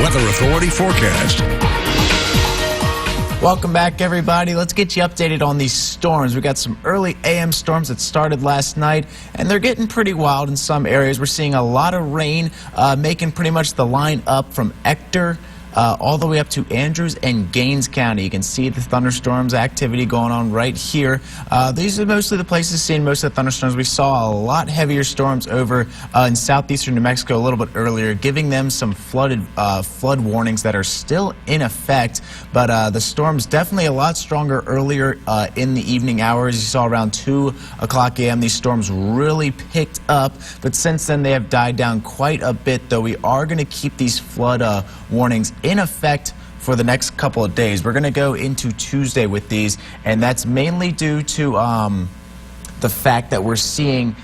Weather Authority forecast. Welcome back, everybody. Let's get you updated on these storms. We got some early AM storms that started last night, and they're getting pretty wild in some areas. We're seeing a lot of rain making pretty much the line up from Ector all the way up to Andrews and Gaines County. You can see the thunderstorms activity going on right here. These are mostly the places seeing most of the thunderstorms. We saw a lot heavier storms over in southeastern New Mexico a little bit earlier, giving them some flood warnings that are still in effect. But the storms definitely a lot stronger earlier in the evening hours. You saw around 2 o'clock a.m. these storms really picked up, but since then they have died down quite a bit, though we are going to keep these flood warnings in effect for the next couple of days. We're going to go into Tuesday with these, and that's mainly due to the fact that we're seeing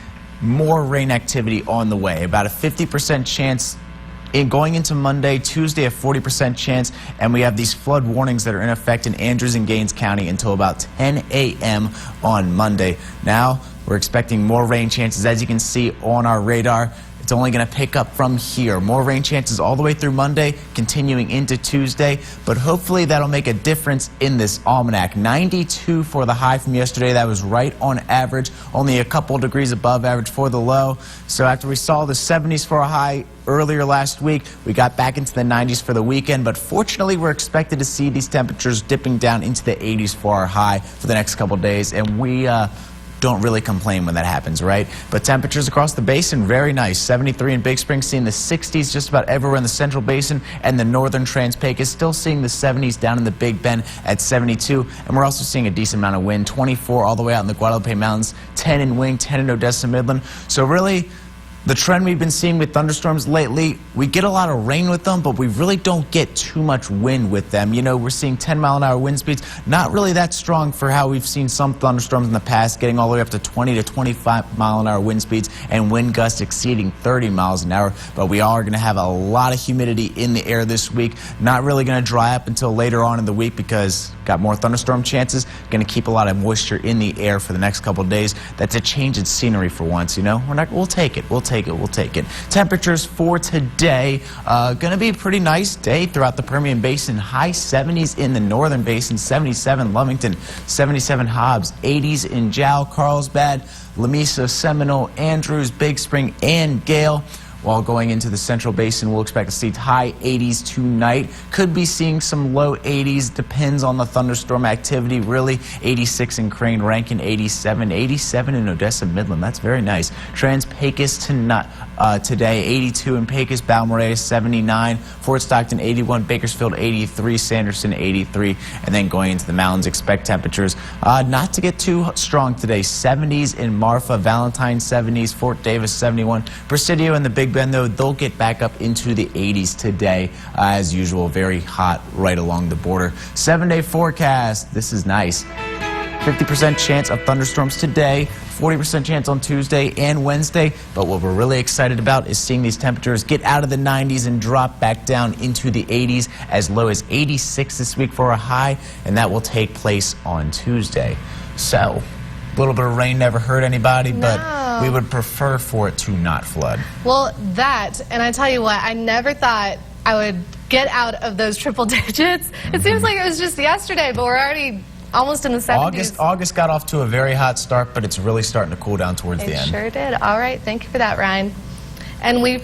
more rain activity on the way. About a 50% chance going into Monday, Tuesday a 40% chance, and we have these flood warnings that are in effect in Andrews and Gaines County until about 10 a.m. on Monday. Now we're expecting more rain chances, as you can see on our radar. It's only going to pick up from here. More rain chances all the way through Monday, continuing into Tuesday, but hopefully that'll make a difference in this almanac. 92 for the high from yesterday. That was right on average, only a couple degrees above average for the low. So after we saw the 70s for a high earlier last week, we got back into the 90s for the weekend, but fortunately we're expected to see these temperatures dipping down into the 80s for our high for the next couple days, and we don't really complain when that happens, right? But temperatures across the basin, very nice. 73 in Big Spring, seeing the 60s just about everywhere in the Central Basin, and the northern Trans-Pecos still seeing the 70s down in the Big Bend at 72. And we're also seeing a decent amount of wind, 24 all the way out in the Guadalupe Mountains, 10 in Wing, 10 in Odessa Midland. So really, the trend we've been seeing with thunderstorms lately, we get a lot of rain with them, but we really don't get too much wind with them. You know, we're seeing 10-mile-an-hour wind speeds, not really that strong for how we've seen some thunderstorms in the past, getting all the way up to 20 to 25-mile-an-hour wind speeds and wind gusts exceeding 30 miles an hour. But we are going to have a lot of humidity in the air this week. Not really going to dry up until later on in the week because got more thunderstorm chances. Going to keep a lot of moisture in the air for the next couple of days. That's a change in scenery for once, you know. We'll take it. We'll take it. Temperatures for today, going to be a pretty nice day throughout the Permian Basin. High 70s in the northern basin, 77 Lovington, 77 Hobbs, 80s in Jow, Carlsbad, Lamesa, Seminole, Andrews, Big Spring, and Gale. While going into the Central Basin, we'll expect to see high 80s tonight. Could be seeing some low 80s. Depends on the thunderstorm activity, really. 86 in Crane, Rankin, 87. 87 in Odessa Midland. That's very nice. Trans-Pecos today, 82 in Pecos, Balmorhea, 79. Fort Stockton, 81. Bakersfield, 83. Sanderson, 83. And then going into the mountains, expect temperatures not to get too strong today. 70s in Marfa, Valentine, 70s. Fort Davis, 71. Presidio and the Big Bend, though, they'll get back up into the 80s today. As usual, very hot right along the border. 7-day forecast. This is nice. 50% chance of thunderstorms today, 40% chance on Tuesday and Wednesday. But what we're really excited about is seeing these temperatures get out of the 90s and drop back down into the 80s, as low as 86 this week for a high, and that will take place on Tuesday. So a little bit of rain never hurt anybody, but we would prefer for it to not flood. Well, and I tell you what, I never thought I would get out of those triple digits. It seems like it was just yesterday, but we're already almost in the 70s. August got off to a very hot start, but it's really starting to cool down towards the end. It sure did. All right, thank you for that, Ryan. And we